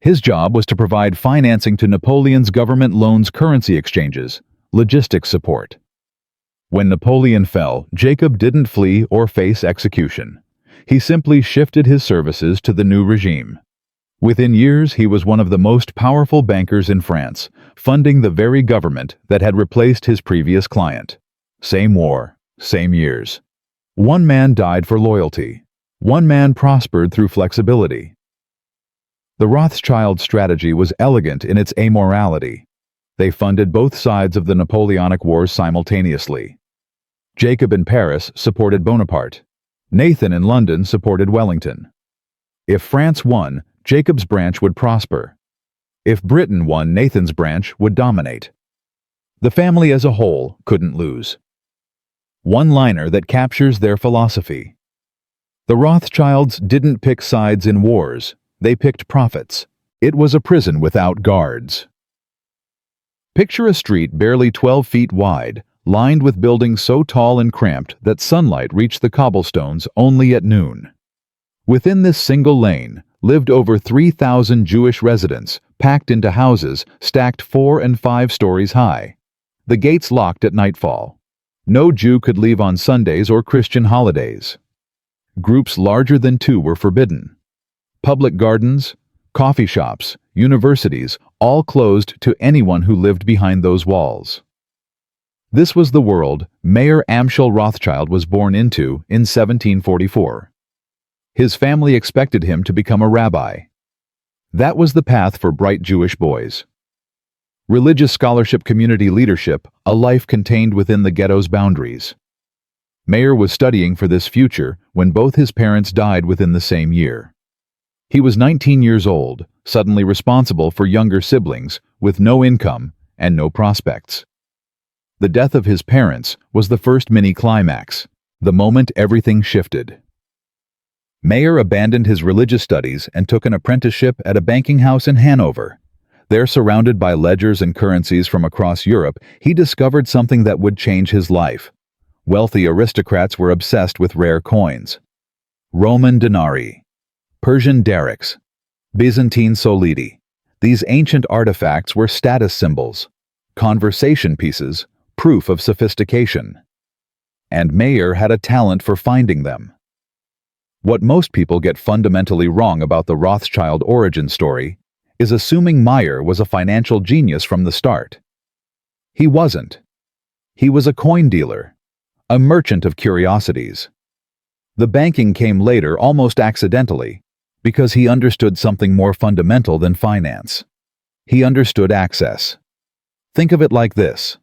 His job was to provide financing to Napoleon's government loans, currency exchanges, logistics support. When Napoleon fell, Jacob didn't flee or face execution. He simply shifted his services to the new regime. Within years, he was one of the most powerful bankers in France, funding the very government that had replaced his previous client. Same war, same years. One man died for loyalty. One man prospered through flexibility. The Rothschild strategy was elegant in its amorality. They funded both sides of the Napoleonic Wars simultaneously. Jacob in Paris supported Bonaparte. Nathan in London supported Wellington. If France won, Jacob's branch would prosper. If Britain won, Nathan's branch would dominate. The family as a whole couldn't lose. One-liner that captures their philosophy. The Rothschilds didn't pick sides in wars, they picked profits. It was a prison without guards. Picture a street barely 12 feet wide, lined with buildings so tall and cramped that sunlight reached the cobblestones only at noon. Within this single lane lived over 3,000 Jewish residents, packed into houses stacked 4 and 5 stories high. The gates locked at nightfall. No Jew could leave on Sundays or Christian holidays. Groups larger than 2 were forbidden. Public gardens, coffee shops, universities, all closed to anyone who lived behind those walls. This was the world Mayer Amschel Rothschild was born into in 1744. His family expected him to become a rabbi. That was the path for bright Jewish boys. Religious scholarship, community leadership, a life contained within the ghetto's boundaries. Mayer was studying for this future when both his parents died within the same year. He was 19 years old, suddenly responsible for younger siblings, with no income and no prospects. The death of his parents was the first mini-climax, the moment everything shifted. Mayer abandoned his religious studies and took an apprenticeship at a banking house in Hanover. There, surrounded by ledgers and currencies from across Europe, he discovered something that would change his life. Wealthy aristocrats were obsessed with rare coins. Roman denarii, Persian darics, Byzantine solidi. These ancient artifacts were status symbols, conversation pieces, proof of sophistication. And Mayer had a talent for finding them. What most people get fundamentally wrong about the Rothschild origin story is assuming Mayer was a financial genius from the start. He wasn't. He was a coin dealer, a merchant of curiosities. The banking came later almost accidentally, because he understood something more fundamental than finance. He understood access. Think of it like this.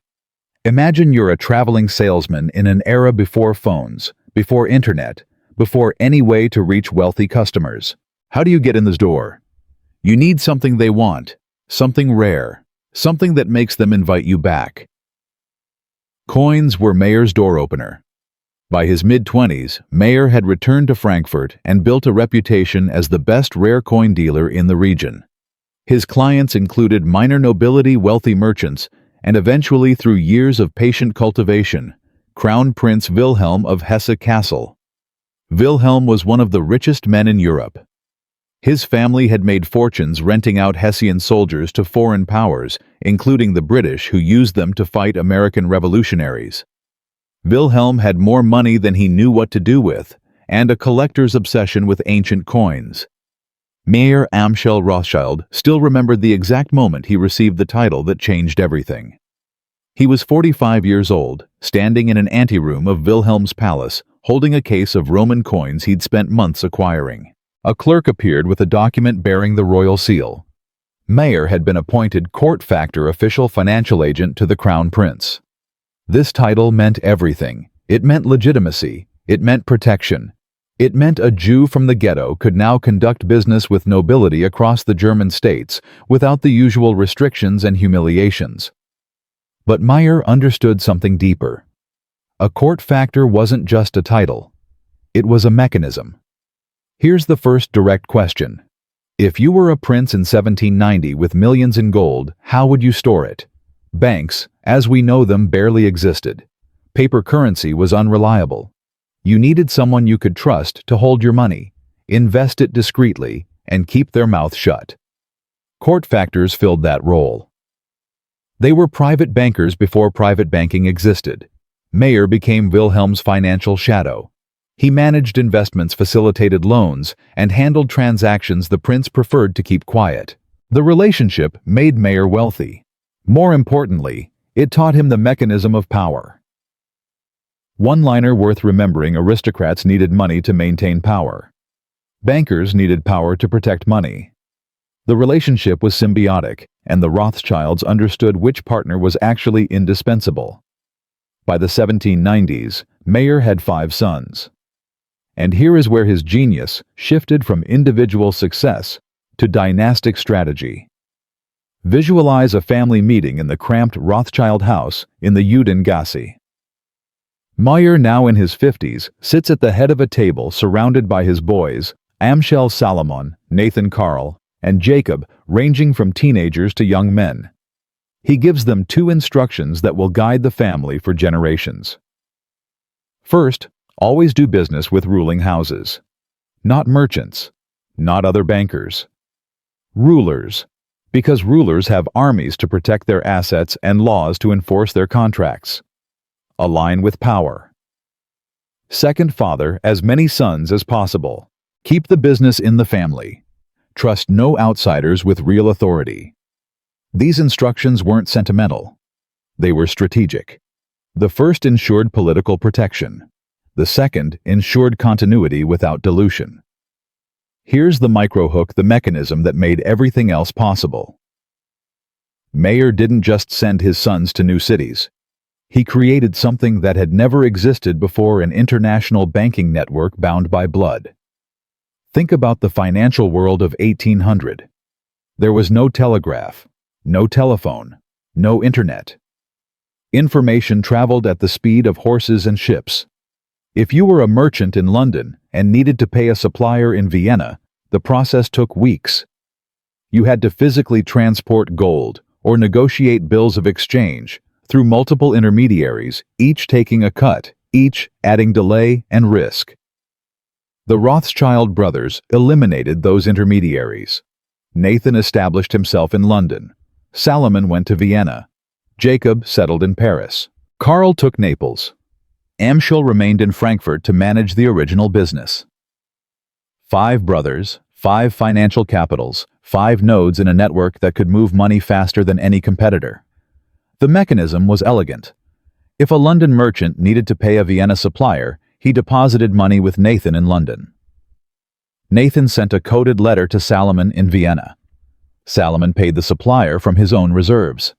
Imagine you're a traveling salesman in an era before phones, before internet, before any way to reach wealthy customers. How do you get in the door? You need something they want, something rare, something that makes them invite you back. Coins were Mayer's door opener. By his mid-20s, Mayer had returned to Frankfurt and built a reputation as the best rare coin dealer in the region. His clients included minor nobility, wealthy merchants, and eventually, through years of patient cultivation, Crown Prince Wilhelm of Hesse-Kassel. Wilhelm was one of the richest men in Europe. His family had made fortunes renting out Hessian soldiers to foreign powers, including the British, who used them to fight American revolutionaries. Wilhelm had more money than he knew what to do with, and a collector's obsession with ancient coins. Mayer Amschel Rothschild still remembered the exact moment he received the title that changed everything. He was 45 years old, standing in an anteroom of Wilhelm's palace, holding a case of Roman coins he'd spent months acquiring. A clerk appeared with a document bearing the royal seal. Mayer had been appointed court factor official financial agent to the Crown Prince. This title meant everything. It meant legitimacy. It meant protection. It meant a Jew from the ghetto could now conduct business with nobility across the German states without the usual restrictions and humiliations. But Mayer understood something deeper. A court factor wasn't just a title. It was a mechanism. Here's the first direct question. If you were a prince in 1790 with millions in gold, how would you store it? Banks, as we know them, barely existed. Paper currency was unreliable. You needed someone you could trust to hold your money, invest it discreetly, and keep their mouth shut. Court factors filled that role. They were private bankers before private banking existed. Mayer became Wilhelm's financial shadow. He managed investments, facilitated loans, and handled transactions the prince preferred to keep quiet. The relationship made Mayer wealthy. More importantly, it taught him the mechanism of power. One-liner worth remembering: aristocrats needed money to maintain power. Bankers needed power to protect money. The relationship was symbiotic, and the Rothschilds understood which partner was actually indispensable. By the 1790s, Mayer had 5 sons. And here is where his genius shifted from individual success to dynastic strategy. Visualize a family meeting in the cramped Rothschild house in the Judengasse. Mayer, now in his 50s, sits at the head of a table surrounded by his boys, Amschel Salomon, Nathan Karl, and Jacob, ranging from teenagers to young men. He gives them 2 instructions that will guide the family for generations. First, always do business with ruling houses. Not merchants, not other bankers. Rulers, because rulers have armies to protect their assets and laws to enforce their contracts. Align with power. Second, father as many sons as possible. Keep the business in the family. Trust no outsiders with real authority. These instructions weren't sentimental. They were strategic. The first ensured political protection. The second ensured continuity without dilution. Here's the microhook, the mechanism that made everything else possible. Mayer didn't just send his sons to new cities. He created something that had never existed before: an international banking network bound by blood. Think about the financial world of 1800. There was no telegraph, no telephone, no internet. Information traveled at the speed of horses and ships. If you were a merchant in London and needed to pay a supplier in Vienna, the process took weeks. You had to physically transport gold or negotiate bills of exchange through multiple intermediaries, each taking a cut, each adding delay and risk. The Rothschild brothers eliminated those intermediaries. Nathan established himself in London. Salomon went to Vienna. Jacob settled in Paris. Karl took Naples. Amschel remained in Frankfurt to manage the original business. 5 brothers, 5 financial capitals, 5 nodes in a network that could move money faster than any competitor. The mechanism was elegant. If a London merchant needed to pay a Vienna supplier, he deposited money with Nathan in London. Nathan sent a coded letter to Salomon in Vienna. Salomon paid the supplier from his own reserves.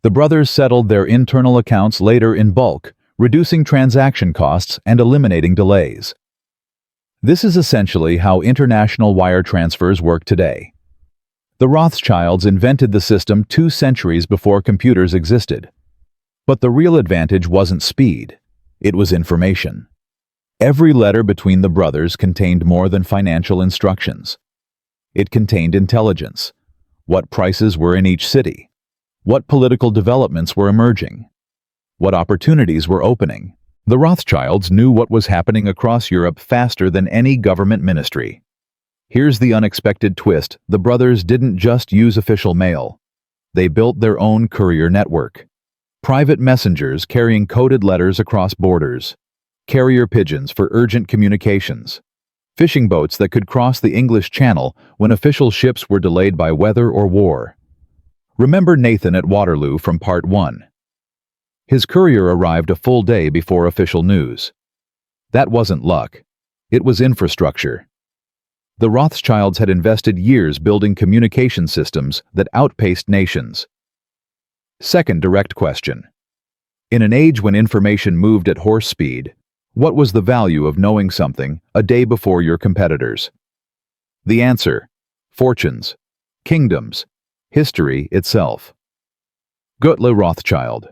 The brothers settled their internal accounts later in bulk, reducing transaction costs and eliminating delays. This is essentially how international wire transfers work today. The Rothschilds invented the system 2 centuries before computers existed. But the real advantage wasn't speed, it was information. Every letter between the brothers contained more than financial instructions. It contained intelligence: what prices were in each city, what political developments were emerging, what opportunities were opening. The Rothschilds knew what was happening across Europe faster than any government ministry. Here's the unexpected twist: the brothers didn't just use official mail. They built their own courier network. Private messengers carrying coded letters across borders. Carrier pigeons for urgent communications. Fishing boats that could cross the English Channel when official ships were delayed by weather or war. Remember Nathan at Waterloo from Part 1. His courier arrived a full day before official news. That wasn't luck. It was infrastructure. The Rothschilds had invested years building communication systems that outpaced nations. Second direct question. In an age when information moved at horse speed, what was the value of knowing something a day before your competitors? The answer: fortunes, kingdoms, history itself. Göttle Rothschild.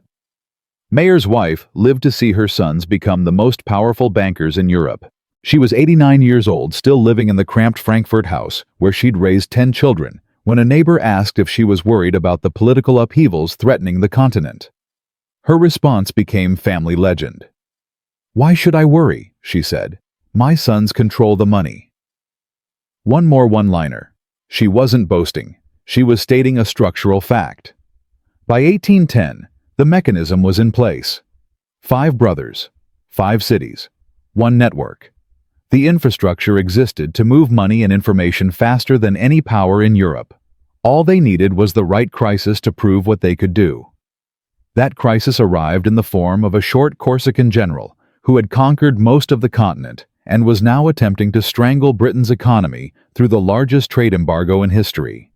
Mayer's wife lived to see her sons become the most powerful bankers in Europe. She was 89 years old, still living in the cramped Frankfurt house where she'd raised 10 children, when a neighbor asked if she was worried about the political upheavals threatening the continent. Her response became family legend. "Why should I worry?" she said. "My sons control the money." One more one-liner. She wasn't boasting. She was stating a structural fact. By 1810, the mechanism was in place. 5 brothers, 5 cities, 1 network. The infrastructure existed to move money and information faster than any power in Europe. All they needed was the right crisis to prove what they could do. That crisis arrived in the form of a short Corsican general who had conquered most of the continent and was now attempting to strangle Britain's economy through the largest trade embargo in history.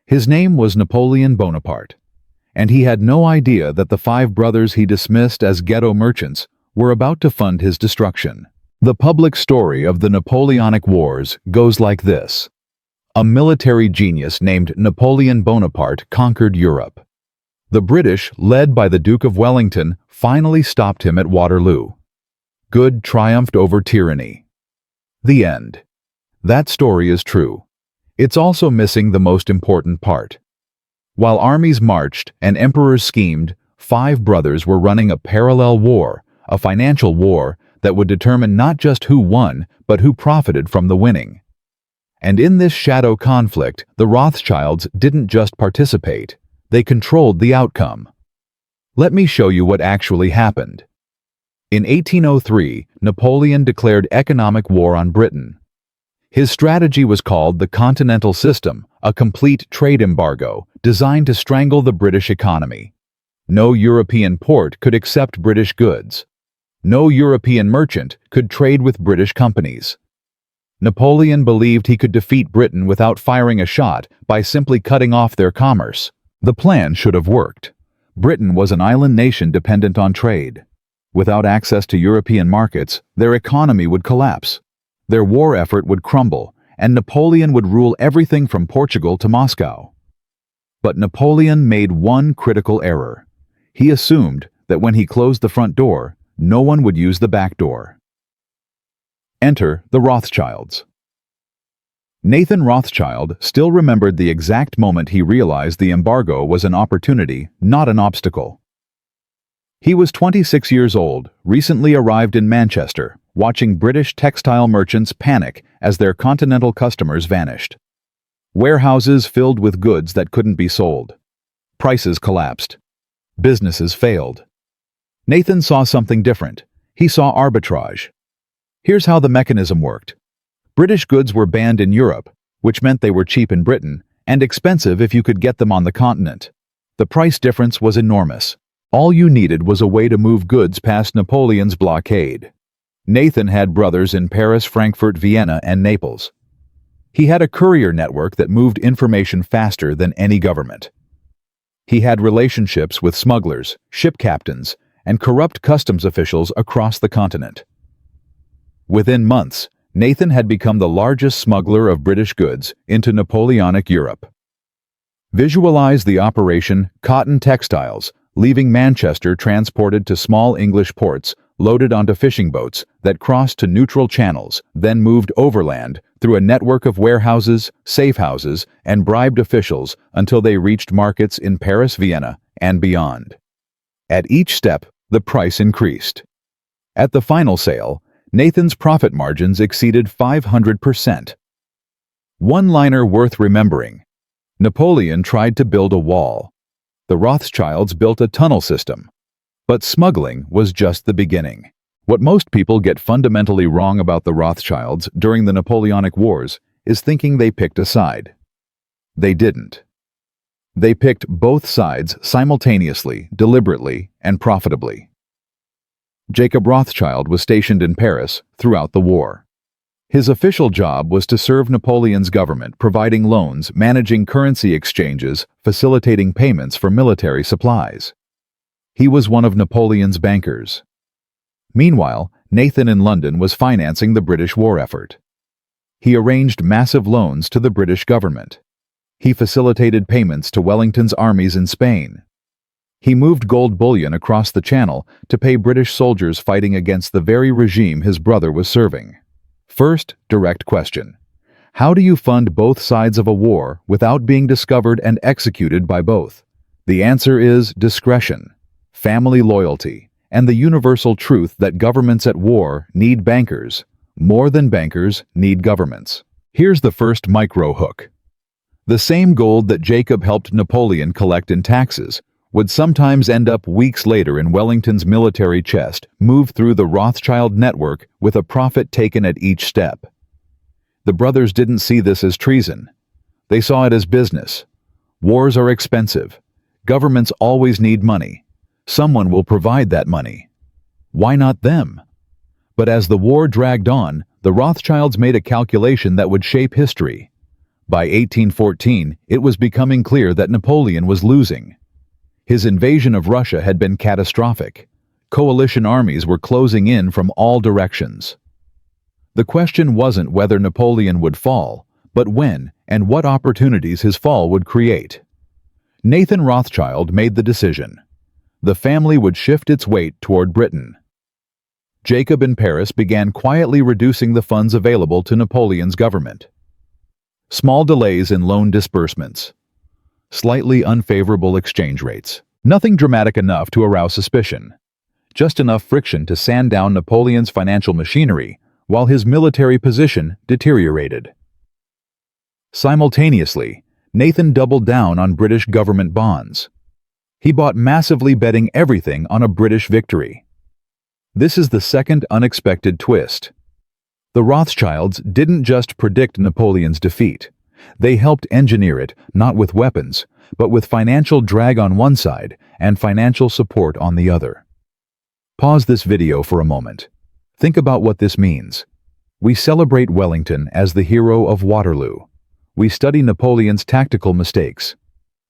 His name was Napoleon Bonaparte, and he had no idea that the 5 brothers he dismissed as ghetto merchants were about to fund his destruction. The public story of the Napoleonic Wars goes like this. A military genius named Napoleon Bonaparte conquered Europe. The British, led by the Duke of Wellington, finally stopped him at Waterloo. Good triumphed over tyranny. The end. That story is true. It's also missing the most important part. While armies marched and emperors schemed, 5 brothers were running a parallel war, a financial war that would determine not just who won, but who profited from the winning. And in this shadow conflict, the Rothschilds didn't just participate, they controlled the outcome. Let me show you what actually happened. In 1803, Napoleon declared economic war on Britain. His strategy was called the Continental System, a complete trade embargo designed to strangle the British economy. No European port could accept British goods. No European merchant could trade with British companies. Napoleon believed he could defeat Britain without firing a shot by simply cutting off their commerce. The plan should have worked. Britain was an island nation dependent on trade. Without access to European markets, their economy would collapse. Their war effort would crumble, and Napoleon would rule everything from Portugal to Moscow. But Napoleon made one critical error. He assumed that when he closed the front door, no one would use the back door. Enter the Rothschilds. Nathan Rothschild still remembered the exact moment he realized the embargo was an opportunity, not an obstacle. He was 26 years old, recently arrived in Manchester, watching British textile merchants panic as their continental customers vanished. Warehouses filled with goods that couldn't be sold. Prices collapsed. Businesses failed. Nathan saw something different. He saw arbitrage. Here's how the mechanism worked. British goods were banned in Europe, which meant they were cheap in Britain, and expensive if you could get them on the continent. The price difference was enormous. All you needed was a way to move goods past Napoleon's blockade. Nathan had brothers in Paris, Frankfurt, Vienna, and Naples. He had a courier network that moved information faster than any government. He had relationships with smugglers, ship captains, and corrupt customs officials across the continent. Within months, Nathan had become the largest smuggler of British goods into Napoleonic Europe. Visualize the operation cotton textiles, leaving Manchester transported to small English ports, loaded onto fishing boats that crossed to neutral channels, then moved overland through a network of warehouses, safe houses, and bribed officials until they reached markets in Paris, Vienna, and beyond. At each step, the price increased. At the final sale, Nathan's profit margins exceeded 500%. One liner worth remembering. Napoleon tried to build a wall. The Rothschilds built a tunnel system. But smuggling was just the beginning. What most people get fundamentally wrong about the Rothschilds during the Napoleonic Wars is thinking they picked a side. They didn't. They picked both sides simultaneously, deliberately, and profitably. Jacob Rothschild was stationed in Paris throughout the war. His official job was to serve Napoleon's government, providing loans, managing currency exchanges, facilitating payments for military supplies. He was one of Napoleon's bankers. Meanwhile, Nathan in London was financing the British war effort. He arranged massive loans to the British government. He facilitated payments to Wellington's armies in Spain. He moved gold bullion across the Channel to pay British soldiers fighting against the very regime his brother was serving. First, direct question. How do you fund both sides of a war without being discovered and executed by both? The answer is discretion, family loyalty, and the universal truth that governments at war need bankers. More than bankers need governments. Here's the first micro hook. The same gold that Jacob helped Napoleon collect in taxes would sometimes end up weeks later in Wellington's military chest, moved through the Rothschild network with a profit taken at each step. The brothers didn't see this as treason. They saw it as business. Wars are expensive. Governments always need money. Someone will provide that money. Why not them? But as the war dragged on, the Rothschilds made a calculation that would shape history. By 1814, it was becoming clear that Napoleon was losing. His invasion of Russia had been catastrophic. Coalition armies were closing in from all directions. The question wasn't whether Napoleon would fall, but when and what opportunities his fall would create. Nathan Rothschild made the decision. The family would shift its weight toward Britain. Jacob in Paris began quietly reducing the funds available to Napoleon's government. Small delays in loan disbursements. Slightly unfavorable exchange rates. Nothing dramatic enough to arouse suspicion. Just enough friction to sand down Napoleon's financial machinery while his military position deteriorated. Simultaneously, Nathan doubled down on British government bonds. He bought massively, betting everything on a British victory. This is the second unexpected twist. The Rothschilds didn't just predict Napoleon's defeat. They helped engineer it, not with weapons, but with financial drag on one side and financial support on the other. Pause this video for a moment. Think about what this means. We celebrate Wellington as the hero of Waterloo. We study Napoleon's tactical mistakes.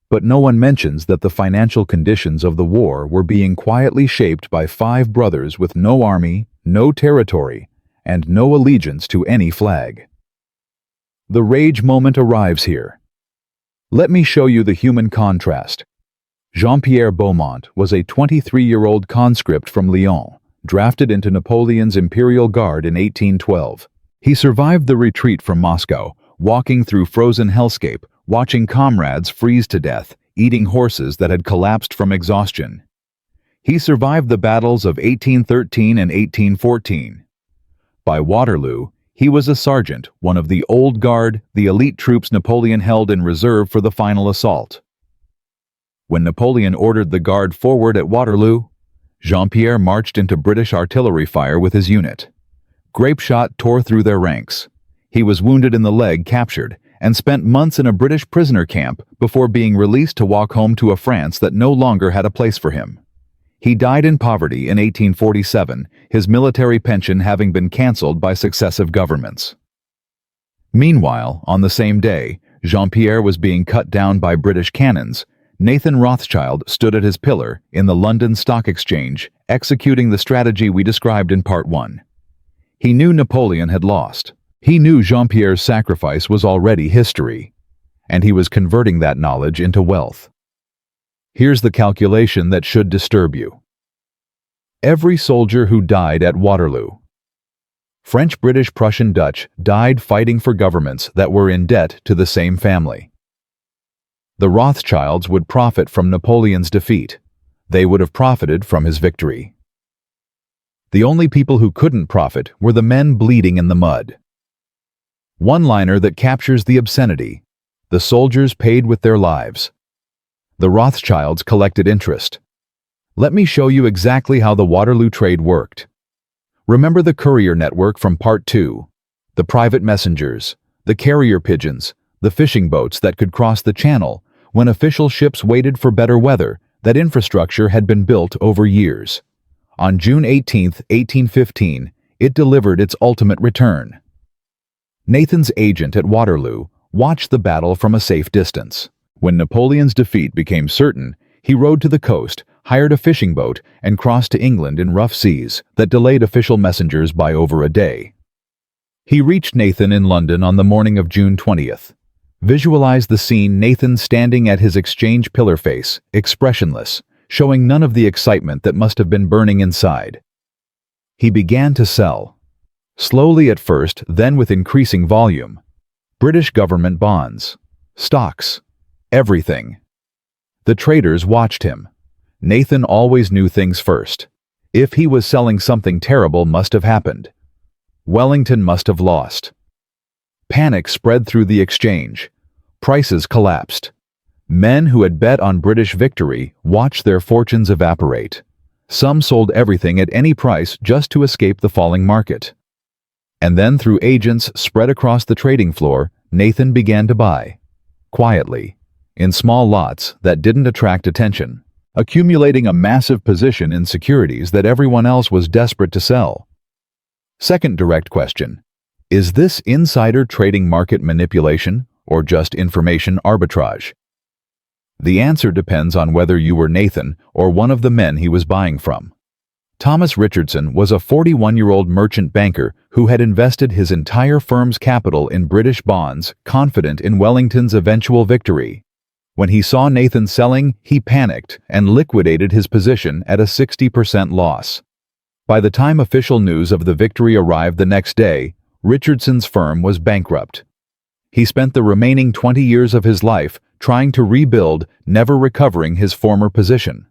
But no one mentions that the financial conditions of the war were being quietly shaped by 5 brothers with no army, no territory, and no allegiance to any flag. The rage moment arrives here. Let me show you the human contrast. Jean-Pierre Beaumont was a 23-year-old conscript from Lyon, drafted into Napoleon's Imperial Guard in 1812. He survived the retreat from Moscow, walking through frozen hellscape, watching comrades freeze to death, eating horses that had collapsed from exhaustion. He survived the battles of 1813 and 1814. By Waterloo, he was a sergeant, one of the Old Guard, the elite troops Napoleon held in reserve for the final assault. When Napoleon ordered the Guard forward at Waterloo, Jean-Pierre marched into British artillery fire with his unit. Grape shot tore through their ranks. He was wounded in the leg, captured, and spent months in a British prisoner camp before being released to walk home to a France that no longer had a place for him. He died in poverty in 1847, his military pension having been cancelled by successive governments. Meanwhile, on the same day, Jean-Pierre was being cut down by British cannons. Nathan Rothschild stood at his pillar in the London Stock Exchange, executing the strategy we described in Part 1. He knew Napoleon had lost. He knew Jean-Pierre's sacrifice was already history, and he was converting that knowledge into wealth. Here's the calculation that should disturb you. Every soldier who died at Waterloo, French, British, Prussian, Dutch, died fighting for governments that were in debt to the same family. The Rothschilds would profit from Napoleon's defeat. They would have profited from his victory. The only people who couldn't profit were the men bleeding in the mud. One liner that captures the obscenity. The soldiers paid with their lives. The Rothschilds collected interest. Let me show you exactly how the Waterloo trade worked. Remember the courier network from Part 2? The private messengers, the carrier pigeons, the fishing boats that could cross the channel when official ships waited for better weather. That infrastructure had been built over years. On June 18, 1815, it delivered its ultimate return. Nathan's agent at Waterloo watched the battle from a safe distance. When Napoleon's defeat became certain, he rode to the coast, hired a fishing boat, and crossed to England in rough seas that delayed official messengers by over a day. He reached Nathan in London on the morning of June 20th. Visualize the scene: Nathan standing at his exchange pillar face, expressionless, showing none of the excitement that must have been burning inside. He began to sell. Slowly at first, then with increasing volume. British government bonds, stocks, everything. The traders watched him. Nathan always knew things first. If he was selling, something terrible must have happened. Wellington must have lost. Panic spread through the exchange. Prices collapsed. Men who had bet on British victory watched their fortunes evaporate. Some sold everything at any price just to escape the falling market. And then through agents spread across the trading floor, Nathan began to buy. Quietly, in small lots that didn't attract attention, accumulating a massive position in securities that everyone else was desperate to sell. Second direct question: is this insider trading market manipulation or just information arbitrage? The answer depends on whether you were Nathan or one of the men he was buying from. Thomas Richardson was a 41-year-old merchant banker who had invested his entire firm's capital in British bonds, confident in Wellington's eventual victory. When he saw Nathan selling, he panicked and liquidated his position at a 60% loss. By the time official news of the victory arrived the next day, Richardson's firm was bankrupt. He spent the remaining 20 years of his life trying to rebuild, never recovering his former position.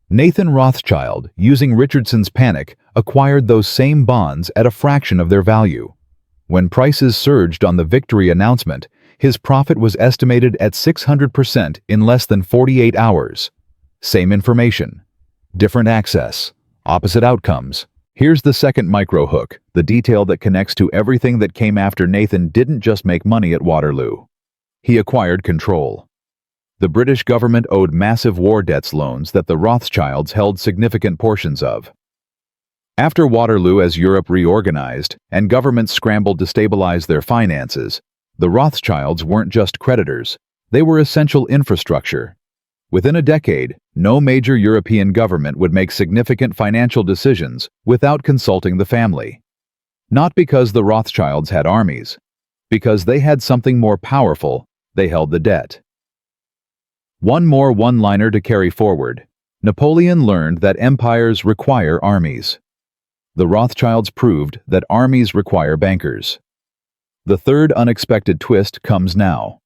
Nathan Rothschild, using Richardson's panic, acquired those same bonds at a fraction of their value. When prices surged on the victory announcement, his profit was estimated at 600% in less than 48 hours. Same information, different access, opposite outcomes. Here's the second micro hook, the detail that connects to everything that came after. Nathan didn't just make money at Waterloo. He acquired control. The British government owed massive war debts loans that the Rothschilds held significant portions of. After Waterloo, as Europe reorganized and governments scrambled to stabilize their finances, the Rothschilds weren't just creditors, they were essential infrastructure. Within a decade, no major European government would make significant financial decisions without consulting the family. Not because the Rothschilds had armies, because they had something more powerful: they held the debt. One more one-liner to carry forward. Napoleon learned that empires require armies. The Rothschilds proved that armies require bankers. The third unexpected twist comes now.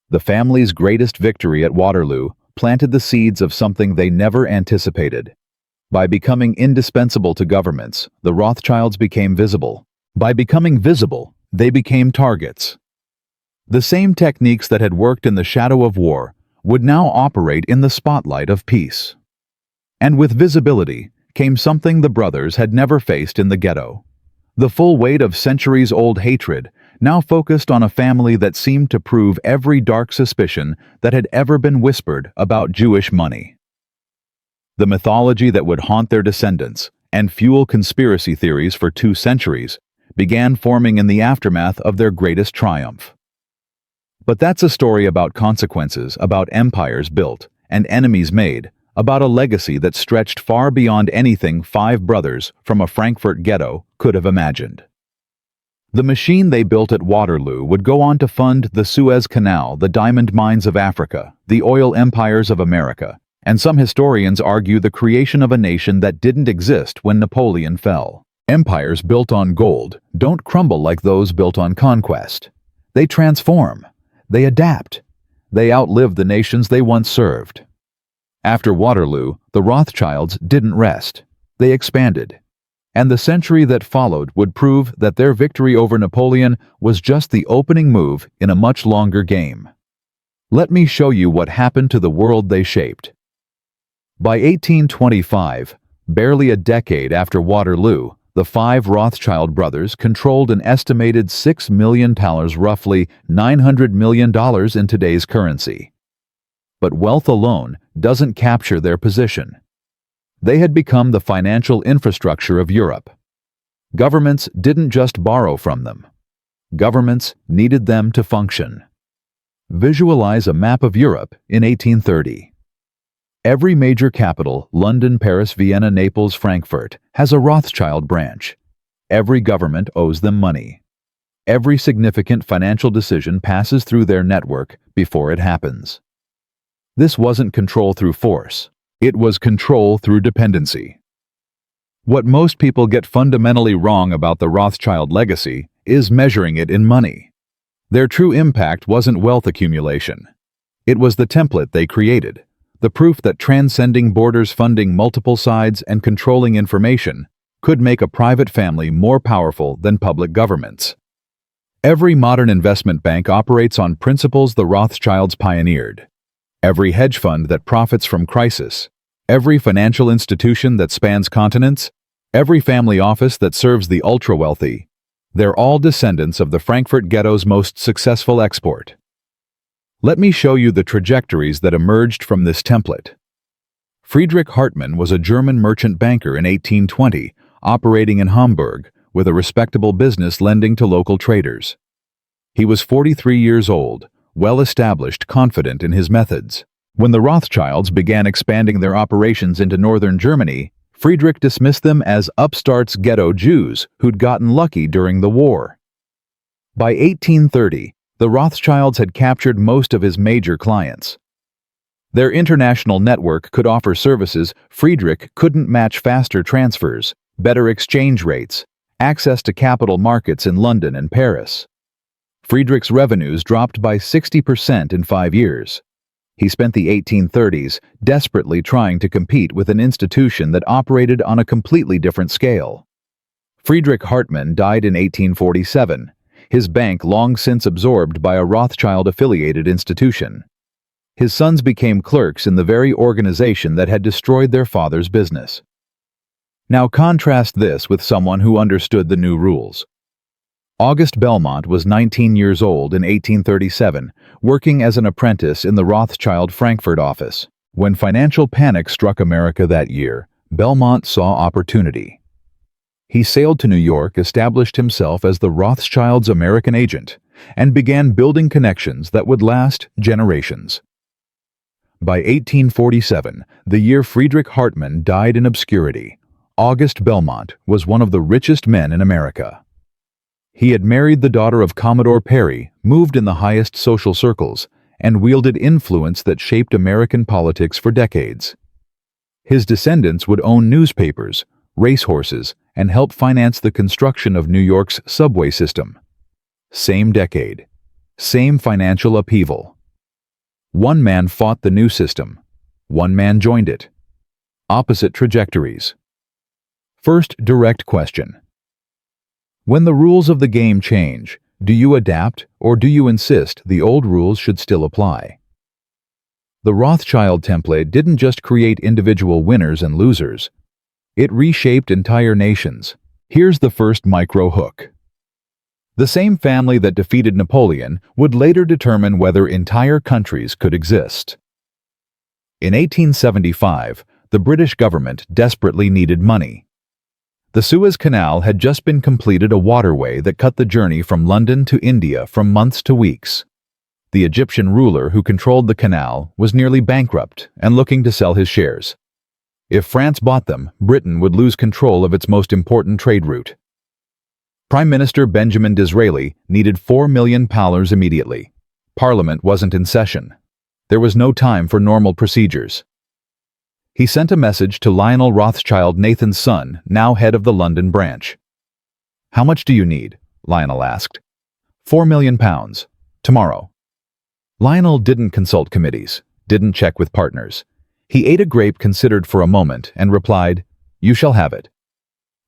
The family's greatest victory at Waterloo planted the seeds of something they never anticipated. By becoming indispensable to governments, the Rothschilds became visible. By becoming visible, they became targets. The same techniques that had worked in the shadow of war would now operate in the spotlight of peace. And with visibility came something the brothers had never faced in the ghetto. The full weight of centuries-old hatred now focused on a family that seemed to prove every dark suspicion that had ever been whispered about Jewish money. The mythology that would haunt their descendants and fuel conspiracy theories for 2 centuries began forming in the aftermath of their greatest triumph. But that's a story about consequences, about empires built and enemies made, about a legacy that stretched far beyond anything 5 brothers from a Frankfurt ghetto could have imagined. The machine they built at Waterloo would go on to fund the Suez Canal, the diamond mines of Africa, the oil empires of America, and some historians argue the creation of a nation that didn't exist when Napoleon fell. Empires built on gold don't crumble like those built on conquest. They transform. They adapt. They outlive the nations they once served. After Waterloo, the Rothschilds didn't rest. They expanded. And the century that followed would prove that their victory over Napoleon was just the opening move in a much longer game. Let me show you what happened to the world they shaped. By 1825, barely a decade after Waterloo, the 5 Rothschild brothers controlled an estimated $6 million, roughly $900 million in today's currency. But wealth alone doesn't capture their position. They had become the financial infrastructure of Europe. Governments didn't just borrow from them. Governments needed them to function. Visualize a map of Europe in 1830. Every major capital, London, Paris, Vienna, Naples, Frankfurt, has a Rothschild branch. Every government owes them money. Every significant financial decision passes through their network before it happens. This wasn't control through force. It was control through dependency. What most people get fundamentally wrong about the Rothschild legacy is measuring it in money. Their true impact wasn't wealth accumulation. It was the template they created, the proof that transcending borders, funding multiple sides, and controlling information could make a private family more powerful than public governments. Every modern investment bank operates on principles the Rothschilds pioneered. Every hedge fund that profits from crisis, every financial institution that spans continents, every family office that serves the ultra-wealthy, they're all descendants of the Frankfurt Ghetto's most successful export. Let me show you the trajectories that emerged from this template. Friedrich Hartmann was a German merchant banker in 1820, operating in Hamburg, with a respectable business lending to local traders. He was 43 years old, well-established, confident in his methods. When the Rothschilds began expanding their operations into northern Germany, Friedrich dismissed them as upstarts ghetto Jews who'd gotten lucky during the war. By 1830, the Rothschilds had captured most of his major clients. Their international network could offer services Friedrich couldn't match: faster transfers, better exchange rates, access to capital markets in London and Paris. Friedrich's revenues dropped by 60% in 5 years. He spent the 1830s desperately trying to compete with an institution that operated on a completely different scale. Friedrich Hartmann died in 1847, his bank long since absorbed by a Rothschild-affiliated institution. His sons became clerks in the very organization that had destroyed their father's business. Now contrast this with someone who understood the new rules. August Belmont was 19 years old in 1837, working as an apprentice in the Rothschild Frankfurt office. When financial panic struck America that year, Belmont saw opportunity. He sailed to New York, established himself as the Rothschilds' American agent, and began building connections that would last generations. By 1847, the year Friedrich Hartmann died in obscurity, August Belmont was one of the richest men in America. He had married the daughter of Commodore Perry, moved in the highest social circles, and wielded influence that shaped American politics for decades. His descendants would own newspapers, racehorses, and help finance the construction of New York's subway system. Same decade, same financial upheaval. One man fought the new system, one man joined it. Opposite trajectories. First direct question. When the rules of the game change, do you adapt or do you insist the old rules should still apply? The Rothschild template didn't just create individual winners and losers. It reshaped entire nations. Here's the first micro hook. The same family that defeated Napoleon would later determine whether entire countries could exist. In 1875, the British government desperately needed money. The Suez Canal had just been completed, a waterway that cut the journey from London to India from months to weeks. The Egyptian ruler who controlled the canal was nearly bankrupt and looking to sell his shares. If France bought them, Britain would lose control of its most important trade route. Prime Minister Benjamin Disraeli needed £4 million immediately. Parliament wasn't in session. There was no time for normal procedures. He sent a message to Lionel Rothschild, Nathan's son, now head of the London branch. "How much do you need?" Lionel asked. £4 million. Tomorrow." Lionel didn't consult committees, didn't check with partners. He ate a grape, considered for a moment, and replied, "You shall have it."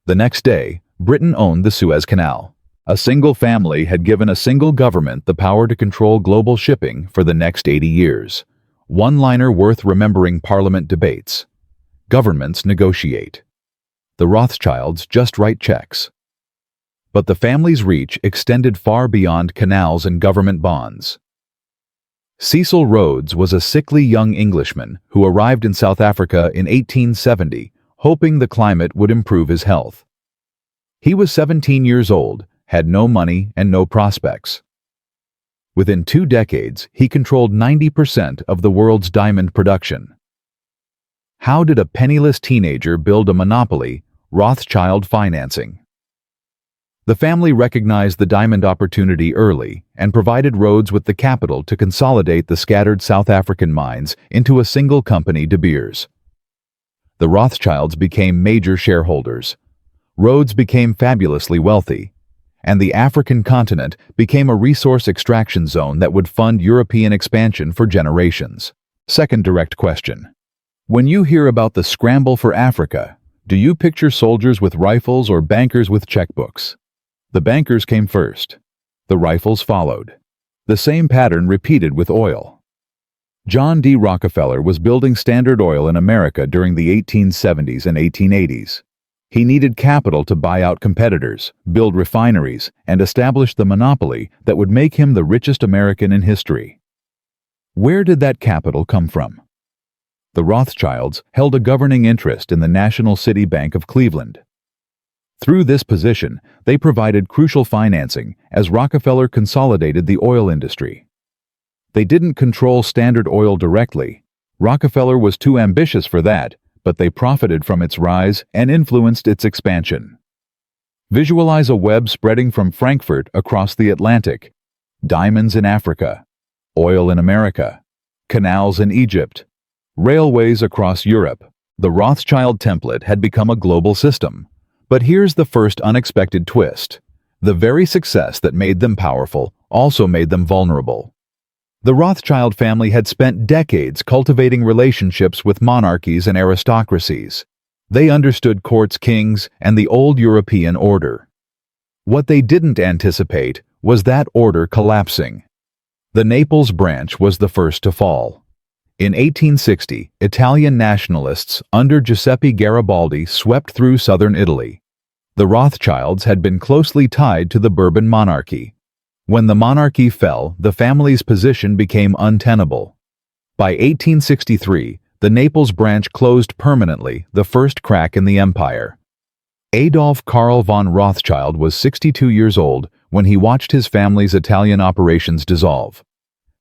The next day, Britain owned the Suez Canal. A single family had given a single government the power to control global shipping for the next 80 years. One liner worth remembering: Parliament debates. Governments negotiate. The Rothschilds just write checks. But the family's reach extended far beyond canals and government bonds. Cecil Rhodes was a sickly young Englishman who arrived in South Africa in 1870, hoping the climate would improve his health. He was 17 years old, had no money and no prospects. Within 2 decades, he controlled 90% of the world's diamond production. How did a penniless teenager build a monopoly? Rothschild financing. The family recognized the diamond opportunity early and provided Rhodes with the capital to consolidate the scattered South African mines into a single company, De Beers. The Rothschilds became major shareholders. Rhodes became fabulously wealthy, and the African continent became a resource extraction zone that would fund European expansion for generations. Second direct question. When you hear about the scramble for Africa, do you picture soldiers with rifles or bankers with checkbooks? The bankers came first. The rifles followed. The same pattern repeated with oil. John D. Rockefeller was building Standard Oil in America during the 1870s and 1880s. He needed capital to buy out competitors, build refineries, and establish the monopoly that would make him the richest American in history. Where did that capital come from? The Rothschilds held a governing interest in the National City Bank of Cleveland. Through this position, they provided crucial financing as Rockefeller consolidated the oil industry. They didn't control Standard Oil directly. Rockefeller was too ambitious for that, but they profited from its rise and influenced its expansion. Visualize a web spreading from Frankfurt across the Atlantic, diamonds in Africa, oil in America, canals in Egypt, railways across Europe. The Rothschild template had become a global system. But here's the first unexpected twist. The very success that made them powerful also made them vulnerable. The Rothschild family had spent decades cultivating relationships with monarchies and aristocracies. They understood courts, kings, and the old European order. What they didn't anticipate was that order collapsing. The Naples branch was the first to fall. In 1860, Italian nationalists under Giuseppe Garibaldi swept through southern Italy. The Rothschilds had been closely tied to the Bourbon monarchy. When the monarchy fell, the family's position became untenable. By 1863, the Naples branch closed permanently, the first crack in the empire. Adolf Karl von Rothschild was 62 years old when he watched his family's Italian operations dissolve.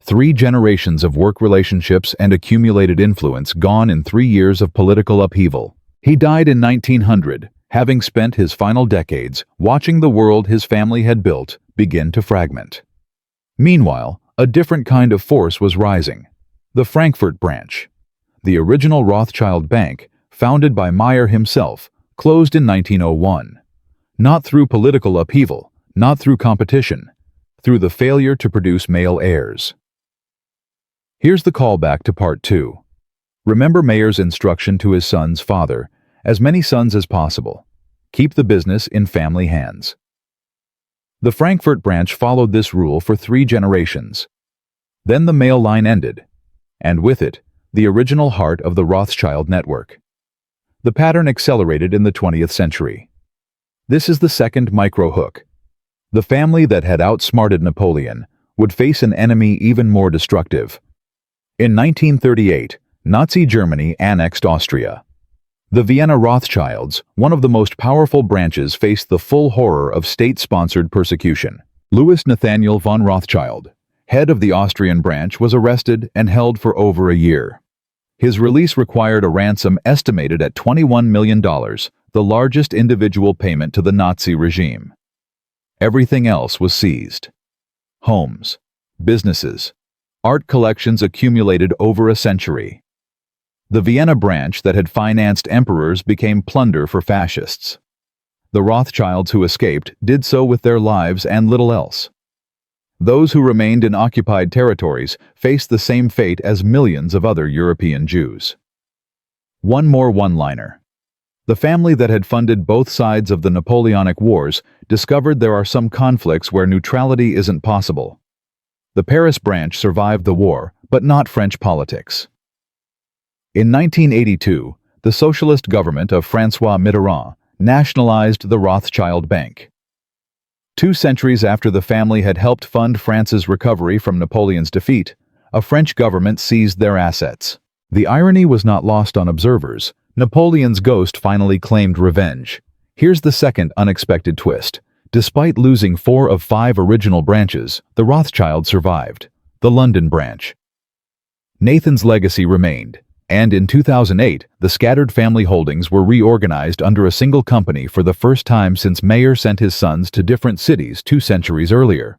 3 generations of work relationships and accumulated influence gone in 3 years of political upheaval. He died in 1900, having spent his final decades watching the world his family had built begin to fragment. Meanwhile, a different kind of force was rising. The Frankfurt branch. The original Rothschild Bank, founded by Meyer himself, closed in 1901. Not through political upheaval, not through competition, through the failure to produce male heirs. Here's the callback to part 2. Remember Meyer's instruction to his son's father, as many sons as possible. Keep the business in family hands. The Frankfurt branch followed this rule for 3 generations. Then the male line ended, and with it, the original heart of the Rothschild network. The pattern accelerated in the 20th century. This is the second micro-hook. The family that had outsmarted Napoleon would face an enemy even more destructive. In 1938, Nazi Germany annexed Austria. The Vienna Rothschilds, one of the most powerful branches, faced the full horror of state-sponsored persecution. Louis Nathaniel von Rothschild, head of the Austrian branch, was arrested and held for over a year. His release required a ransom estimated at $21 million, the largest individual payment to the Nazi regime. Everything else was seized. Homes, businesses, art collections accumulated over a century. The Vienna branch that had financed emperors became plunder for fascists. The Rothschilds who escaped did so with their lives and little else. Those who remained in occupied territories faced the same fate as millions of other European Jews. One more one-liner. The family that had funded both sides of the Napoleonic Wars discovered there are some conflicts where neutrality isn't possible. The Paris branch survived the war, but not French politics. In 1982, the socialist government of François Mitterrand nationalized the Rothschild Bank. 2 centuries after the family had helped fund France's recovery from Napoleon's defeat, a French government seized their assets. The irony was not lost on observers. Napoleon's ghost finally claimed revenge. Here's the second unexpected twist. Despite losing 4 of 5 original branches, the Rothschild survived, the London branch. Nathan's legacy remained. And in 2008, the scattered family holdings were reorganized under a single company for the first time since Meyer sent his sons to different cities 2 centuries earlier.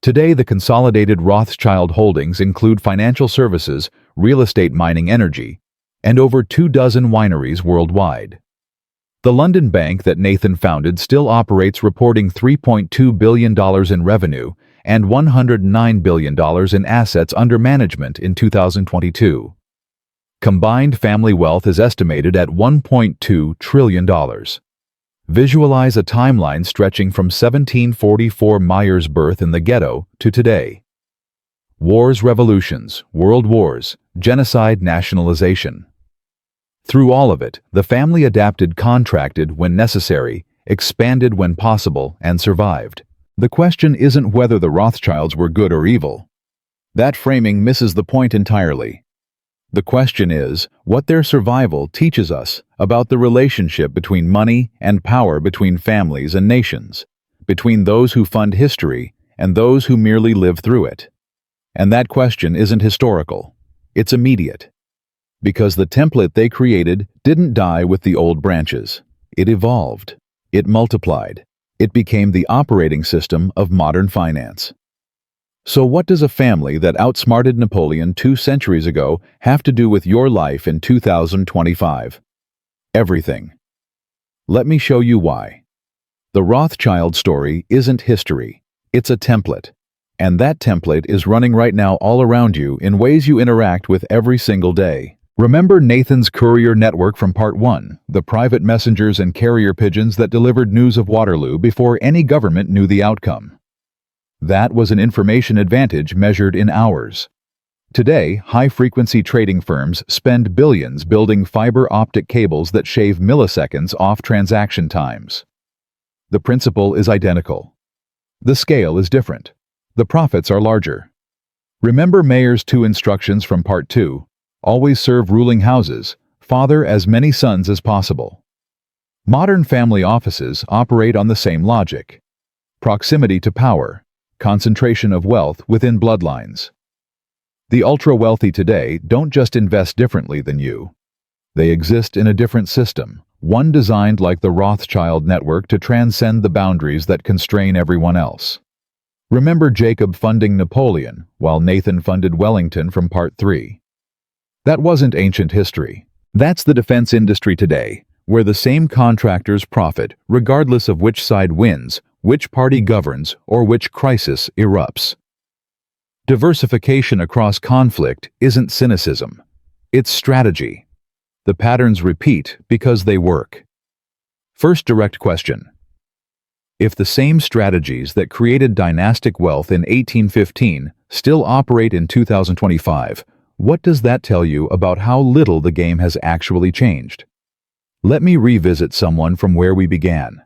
Today, the consolidated Rothschild holdings include financial services, real estate, mining, energy, and over 24 wineries worldwide. The London bank that Nathan founded still operates, reporting $3.2 billion in revenue and $109 billion in assets under management in 2022. Combined family wealth is estimated at $1.2 trillion. Visualize a timeline stretching from 1744 Meyer's birth in the ghetto to today. Wars, revolutions, world wars, genocide, nationalization. Through all of it, the family adapted, contracted when necessary, expanded when possible, and survived. The question isn't whether the Rothschilds were good or evil. That framing misses the point entirely. The question is what their survival teaches us about the relationship between money and power, between families and nations, between those who fund history and those who merely live through it. And that question isn't historical. It's immediate. Because the template they created didn't die with the old branches. It evolved. It multiplied. It became the operating system of modern finance. So what does a family that outsmarted Napoleon 2 centuries ago have to do with your life in 2025? Everything. Let me show you why. The Rothschild story isn't history. It's a template. And that template is running right now all around you in ways you interact with every single day. Remember Nathan's courier network from Part 1, the private messengers and carrier pigeons that delivered news of Waterloo before any government knew the outcome. That was an information advantage measured in hours. Today, high-frequency trading firms spend billions building fiber optic cables that shave milliseconds off transaction times. The principle is identical. The scale is different. The profits are larger. Remember Mayer's 2 instructions from Part 2. Always serve ruling houses, father as many sons as possible. Modern family offices operate on the same logic. Proximity to power, concentration of wealth within bloodlines. The ultra-wealthy today don't just invest differently than you. They exist in a different system, one designed like the Rothschild network to transcend the boundaries that constrain everyone else. Remember Jacob funding Napoleon, while Nathan funded Wellington from Part 3. That wasn't ancient history. That's the defense industry today, where the same contractors profit regardless of which side wins, which party governs, or which crisis erupts. Diversification across conflict isn't cynicism. It's strategy. The patterns repeat because they work. First direct question. If the same strategies that created dynastic wealth in 1815 still operate in 2025, what does that tell you about how little the game has actually changed? Let me revisit someone from where we began.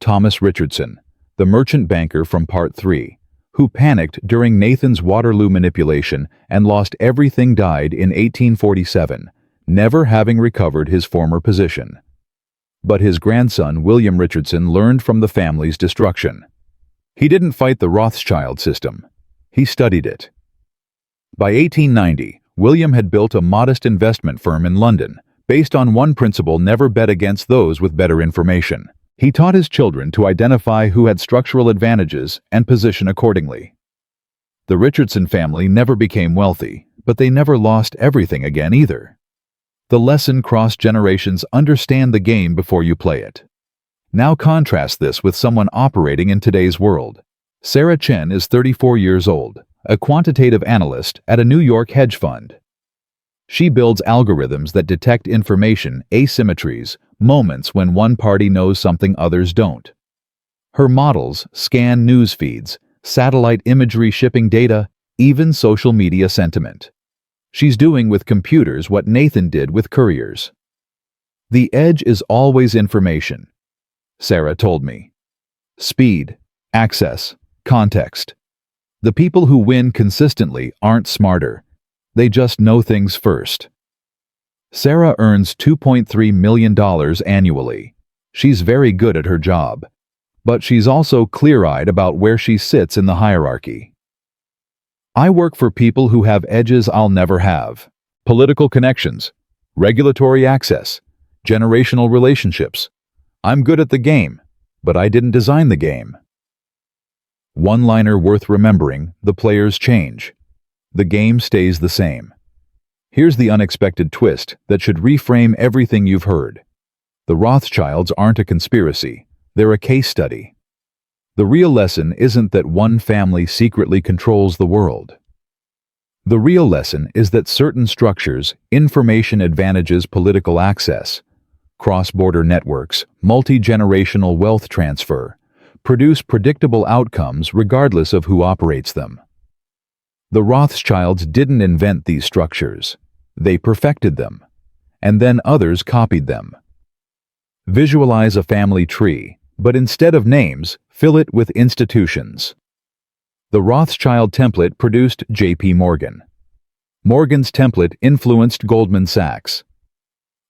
Thomas Richardson, the merchant banker from Part 3, who panicked during Nathan's Waterloo manipulation and lost everything, died in 1847, never having recovered his former position. But his grandson, William Richardson, learned from the family's destruction. He didn't fight the Rothschild system. He studied it. By 1890, William had built a modest investment firm in London, based on one principle: never bet against those with better information. He taught his children to identify who had structural advantages and position accordingly. The Richardson family never became wealthy, but they never lost everything again either. The lesson: cross generations, understand the game before you play it. Now contrast this with someone operating in today's world. Sarah Chen is 34 years old, a quantitative analyst at a New York hedge fund. She builds algorithms that detect information asymmetries, moments when one party knows something others don't. Her models scan news feeds, satellite imagery, shipping data, even social media sentiment. She's doing with computers what Nathan did with couriers. The edge is always information, Sarah told me. Speed, access, context. The people who win consistently aren't smarter. They just know things first. Sarah earns $2.3 million annually. She's very good at her job. But she's also clear-eyed about where she sits in the hierarchy. I work for people who have edges I'll never have. Political connections, regulatory access, generational relationships. I'm good at the game, but I didn't design the game. One-liner worth remembering: the players change. The game stays the same. Here's the unexpected twist that should reframe everything you've heard. The Rothschilds aren't a conspiracy. They're a case study. The real lesson isn't that one family secretly controls the world. The real lesson is that certain structures, information advantages, political access, cross-border networks, multi-generational wealth transfer, produce predictable outcomes regardless of who operates them. The Rothschilds didn't invent these structures. They perfected them, and then others copied them. Visualize a family tree, but instead of names, fill it with institutions. The Rothschild template produced J.P. Morgan. Morgan's template influenced Goldman Sachs.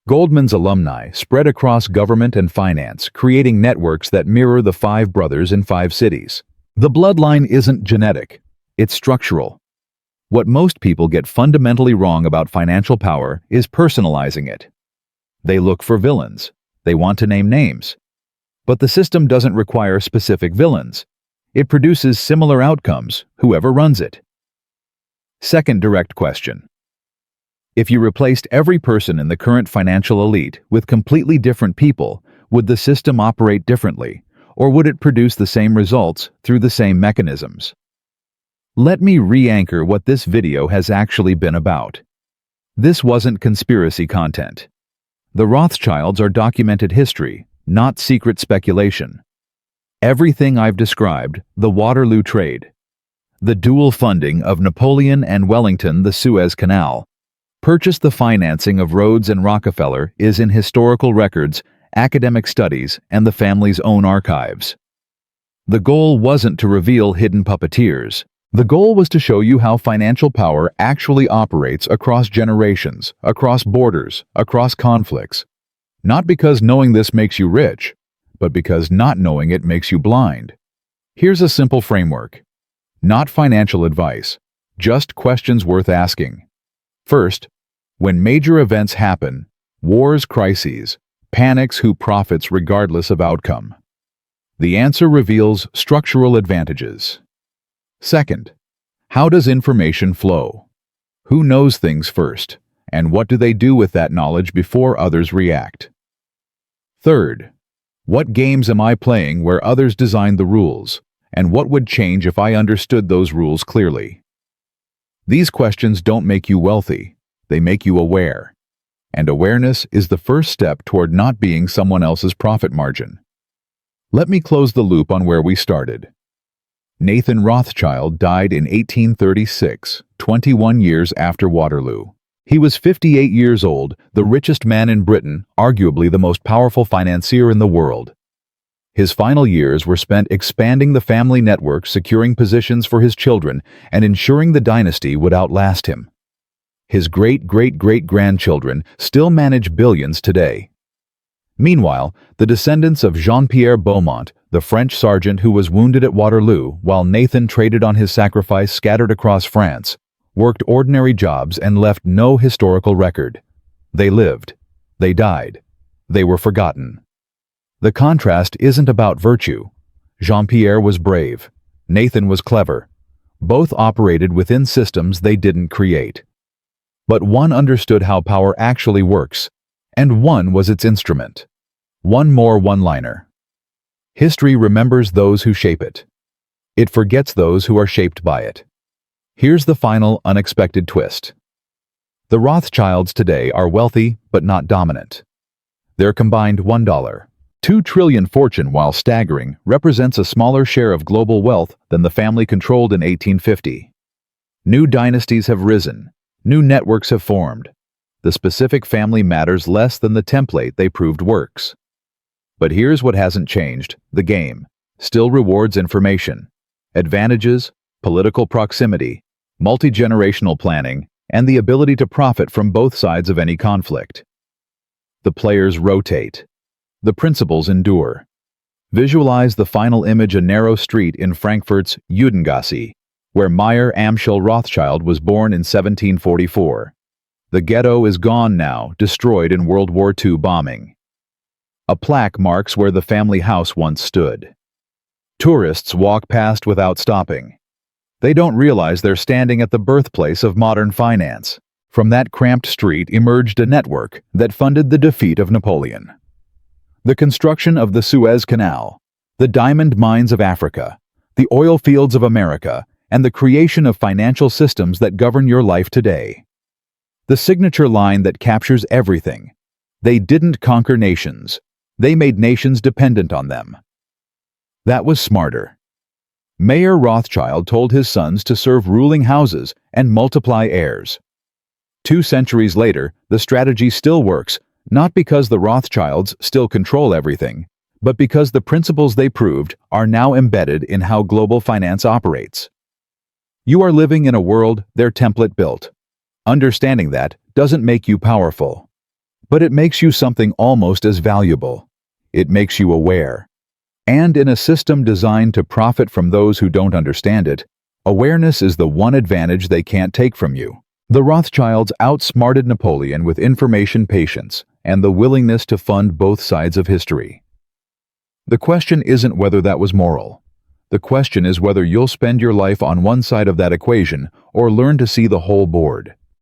Goldman's alumni spread across government and finance, creating networks that mirror the five brothers in 5 cities. The bloodline isn't genetic, it's structural. What most people get fundamentally wrong about financial power is personalizing it. They look for villains. They want to name names. But the system doesn't require specific villains. It produces similar outcomes, whoever runs it. Second direct question. If you replaced every person in the current financial elite with completely different people, would the system operate differently, or would it produce the same results through the same mechanisms? Let me re-anchor what this video has actually been about. This wasn't conspiracy content. The Rothschilds are documented history, not secret speculation. Everything I've described, the Waterloo trade, the dual funding of Napoleon and Wellington, the Suez Canal, purchased the financing of Rhodes and Rockefeller is in historical records, academic studies, and the family's own archives. The goal wasn't to reveal hidden puppeteers. The goal was to show you how financial power actually operates across generations, across borders, across conflicts. Not because knowing this makes you rich, but because not knowing it makes you blind. Here's a simple framework. Not financial advice, just questions worth asking. First, when major events happen, wars, crises, panics, who profits regardless of outcome? The answer reveals structural advantages. Second, how does information flow? Who knows things first, and what do they do with that knowledge before others react? Third, what games am I playing where others design the rules, and what would change if I understood those rules clearly? These questions don't make you wealthy, they make you aware. And awareness is the first step toward not being someone else's profit margin. Let me close the loop on where we started. Nathan Rothschild died in 1836, 21 years after Waterloo. He was 58 years old, the richest man in Britain, arguably the most powerful financier in the world. His final years were spent expanding the family network, securing positions for his children, and ensuring the dynasty would outlast him. His great-great-great-grandchildren still manage billions today. Meanwhile, the descendants of Jean-Pierre Beaumont, the French sergeant who was wounded at Waterloo while Nathan traded on his sacrifice scattered across France, worked ordinary jobs and left no historical record. They lived. They died. They were forgotten. The contrast isn't about virtue. Jean-Pierre was brave. Nathan was clever. Both operated within systems they didn't create. But one understood how power actually works, and one was its instrument. One more one-liner. History remembers those who shape it. It forgets those who are shaped by it. Here's the final, unexpected twist. The Rothschilds today are wealthy, but not dominant. Their combined $1.2 trillion fortune, while staggering, represents a smaller share of global wealth than the family controlled in 1850. New dynasties have risen. New networks have formed. The specific family matters less than the template they proved works. But here's what hasn't changed. The game still rewards information, advantages, political proximity, multi-generational planning, and the ability to profit from both sides of any conflict. The players rotate. The principles endure. Visualize the final image: a narrow street in Frankfurt's Judengasse, where Meyer Amschel Rothschild was born in 1744. The ghetto is gone now, destroyed in World War II bombing. A plaque marks where the family house once stood. Tourists walk past without stopping. They don't realize they're standing at the birthplace of modern finance. From that cramped street emerged a network that funded the defeat of Napoleon. The construction of the Suez Canal, the diamond mines of Africa, the oil fields of America, and the creation of financial systems that govern your life today. The signature line that captures everything: They didn't conquer nations. They made nations dependent on them. That was smarter. Mayor Rothschild told his sons to serve ruling houses and multiply heirs. 2 centuries later, the strategy still works, not because the Rothschilds still control everything, but because the principles they proved are now embedded in how global finance operates. You are living in a world their template built. Understanding that doesn't make you powerful, but it makes you something almost as valuable. It makes you aware. And in a system designed to profit from those who don't understand it, awareness is the one advantage they can't take from you. The Rothschilds outsmarted Napoleon with information patience and the willingness to fund both sides of history. The question isn't whether that was moral. The question is whether you'll spend your life on one side of that equation or learn to see the whole board.